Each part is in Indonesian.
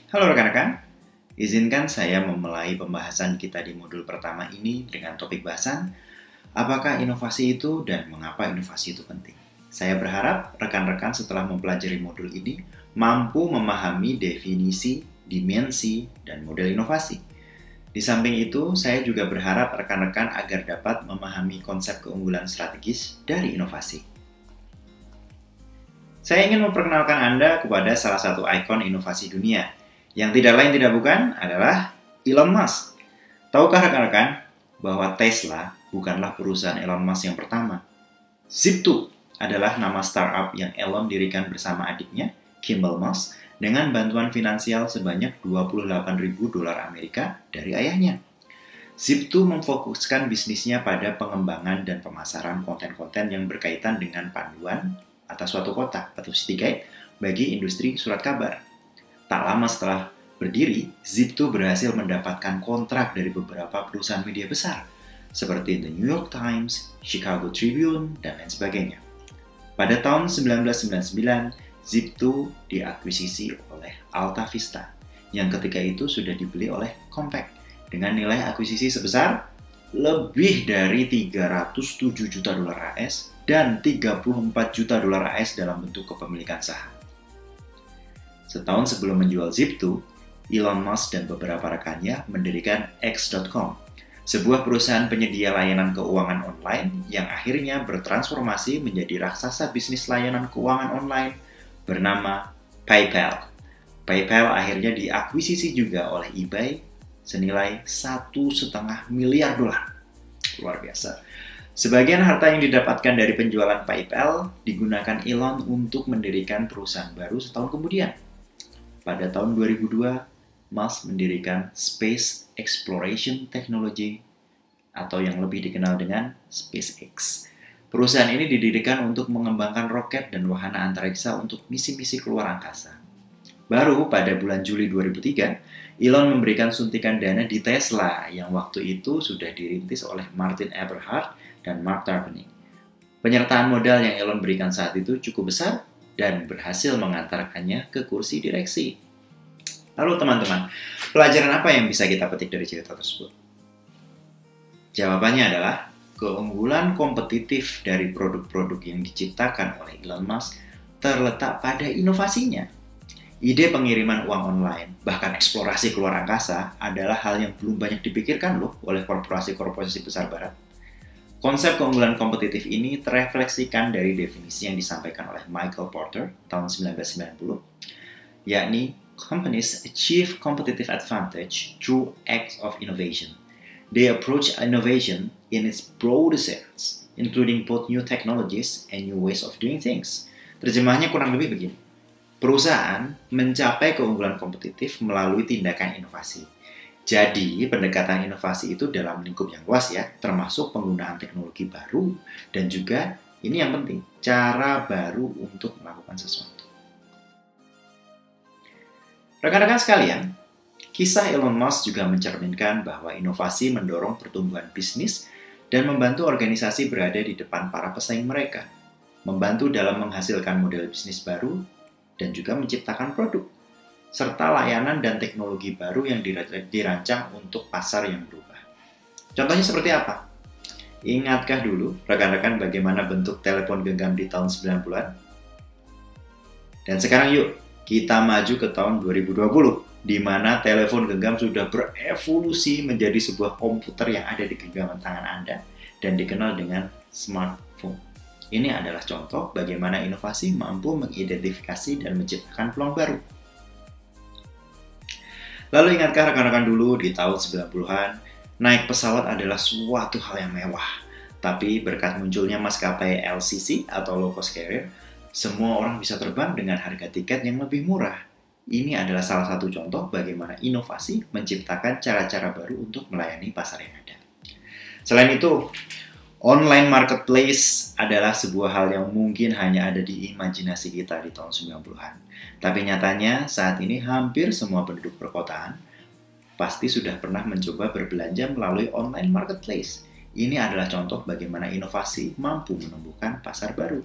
Halo rekan-rekan, izinkan saya memulai pembahasan kita di modul pertama ini dengan topik bahasan apakah inovasi itu dan mengapa inovasi itu penting. Saya berharap rekan-rekan setelah mempelajari modul ini mampu memahami definisi, dimensi, dan model inovasi. Di samping itu, saya juga berharap rekan-rekan agar dapat memahami konsep keunggulan strategis dari inovasi. Saya ingin memperkenalkan Anda kepada salah satu ikon inovasi dunia, yang tidak lain tidak bukan adalah Elon Musk. Tahukah rekan-rekan bahwa Tesla bukanlah perusahaan Elon Musk yang pertama? Zip2 adalah nama startup yang Elon dirikan bersama adiknya, Kimbal Musk, dengan bantuan finansial sebanyak 28.000 dolar Amerika dari ayahnya. Zip2 memfokuskan bisnisnya pada pengembangan dan pemasaran konten-konten yang berkaitan dengan panduan atas suatu kota atau city guide bagi industri surat kabar. Tak lama setelah berdiri, Zip2 berhasil mendapatkan kontrak dari beberapa perusahaan media besar, seperti The New York Times, Chicago Tribune, dan lain sebagainya. Pada tahun 1999, Zip2 diakuisisi oleh Alta Vista, yang ketika itu sudah dibeli oleh Compaq, dengan nilai akuisisi sebesar lebih dari 307 juta dolar AS dan 34 juta dolar AS dalam bentuk kepemilikan saham. Setahun sebelum menjual Zip2, Elon Musk dan beberapa rekannya mendirikan X.com, sebuah perusahaan penyedia layanan keuangan online yang akhirnya bertransformasi menjadi raksasa bisnis layanan keuangan online bernama PayPal. PayPal akhirnya diakuisisi juga oleh eBay senilai 1,5 miliar dolar. Luar biasa. Sebagian harta yang didapatkan dari penjualan PayPal digunakan Elon untuk mendirikan perusahaan baru setahun kemudian. Pada tahun 2002, Musk mendirikan Space Exploration Technology atau yang lebih dikenal dengan SpaceX. Perusahaan ini didirikan untuk mengembangkan roket dan wahana antariksa untuk misi-misi keluar angkasa. Baru pada bulan Juli 2003, Elon memberikan suntikan dana di Tesla yang waktu itu sudah dirintis oleh Martin Eberhard dan Mark Tarpenning. Penyertaan modal yang Elon berikan saat itu cukup besar dan berhasil mengantarkannya ke kursi direksi. Lalu teman-teman, pelajaran apa yang bisa kita petik dari cerita tersebut? Jawabannya adalah keunggulan kompetitif dari produk-produk yang diciptakan oleh Elon Musk terletak pada inovasinya. Ide pengiriman uang online, bahkan eksplorasi keluar angkasa adalah hal yang belum banyak dipikirkan loh oleh korporasi-korporasi besar barat. Konsep keunggulan kompetitif ini terefleksikan dari definisi yang disampaikan oleh Michael Porter tahun 1990, yakni companies achieve competitive advantage through acts of innovation. They approach innovation in its broadest sense, including both new technologies and new ways of doing things. Terjemahnya kurang lebih begini. Perusahaan mencapai keunggulan kompetitif melalui tindakan inovasi. Jadi, pendekatan inovasi itu dalam lingkup yang luas ya, termasuk penggunaan teknologi baru dan juga, ini yang penting, cara baru untuk melakukan sesuatu. Rekan-rekan sekalian, kisah Elon Musk juga mencerminkan bahwa inovasi mendorong pertumbuhan bisnis dan membantu organisasi berada di depan para pesaing mereka, membantu dalam menghasilkan model bisnis baru, dan juga menciptakan produk, serta layanan dan teknologi baru yang dirancang untuk pasar yang berubah. Contohnya seperti apa? Ingatkah dulu rekan-rekan bagaimana bentuk telepon genggam di tahun 90-an? Dan sekarang yuk, kita maju ke tahun 2020, di mana telepon genggam sudah berevolusi menjadi sebuah komputer yang ada di genggaman tangan Anda dan dikenal dengan smartphone. Ini adalah contoh bagaimana inovasi mampu mengidentifikasi dan menciptakan peluang baru. Lalu ingatkah rekan-rekan dulu di tahun 90-an, naik pesawat adalah suatu hal yang mewah. Tapi berkat munculnya maskapai LCC atau low cost carrier, semua orang bisa terbang dengan harga tiket yang lebih murah. Ini adalah salah satu contoh bagaimana inovasi menciptakan cara-cara baru untuk melayani pasar yang ada. Selain itu, online marketplace adalah sebuah hal yang mungkin hanya ada di imajinasi kita di tahun 90-an. Tapi nyatanya saat ini hampir semua penduduk perkotaan pasti sudah pernah mencoba berbelanja melalui online marketplace. Ini adalah contoh bagaimana inovasi mampu menumbuhkan pasar baru.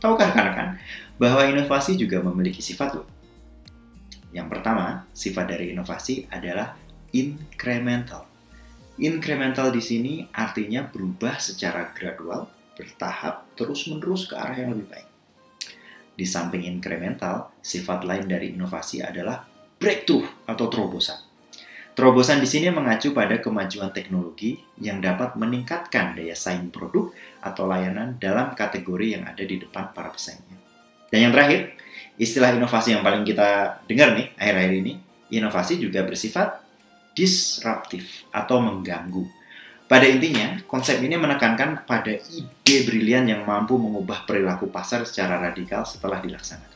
Tahukah rekan-rekan bahwa inovasi juga memiliki sifat loh? Yang pertama, sifat dari inovasi adalah incremental. Incremental di sini artinya berubah secara gradual, bertahap, terus-menerus ke arah yang lebih baik. Di samping incremental, sifat lain dari inovasi adalah breakthrough atau terobosan. Terobosan di sini mengacu pada kemajuan teknologi yang dapat meningkatkan daya saing produk atau layanan dalam kategori yang ada di depan para pesaingnya. Dan yang terakhir, istilah inovasi yang paling kita dengar nih akhir-akhir ini, inovasi juga bersifat disruptif atau mengganggu. Pada intinya, konsep ini menekankan pada ide brilian yang mampu mengubah perilaku pasar secara radikal setelah dilaksanakan.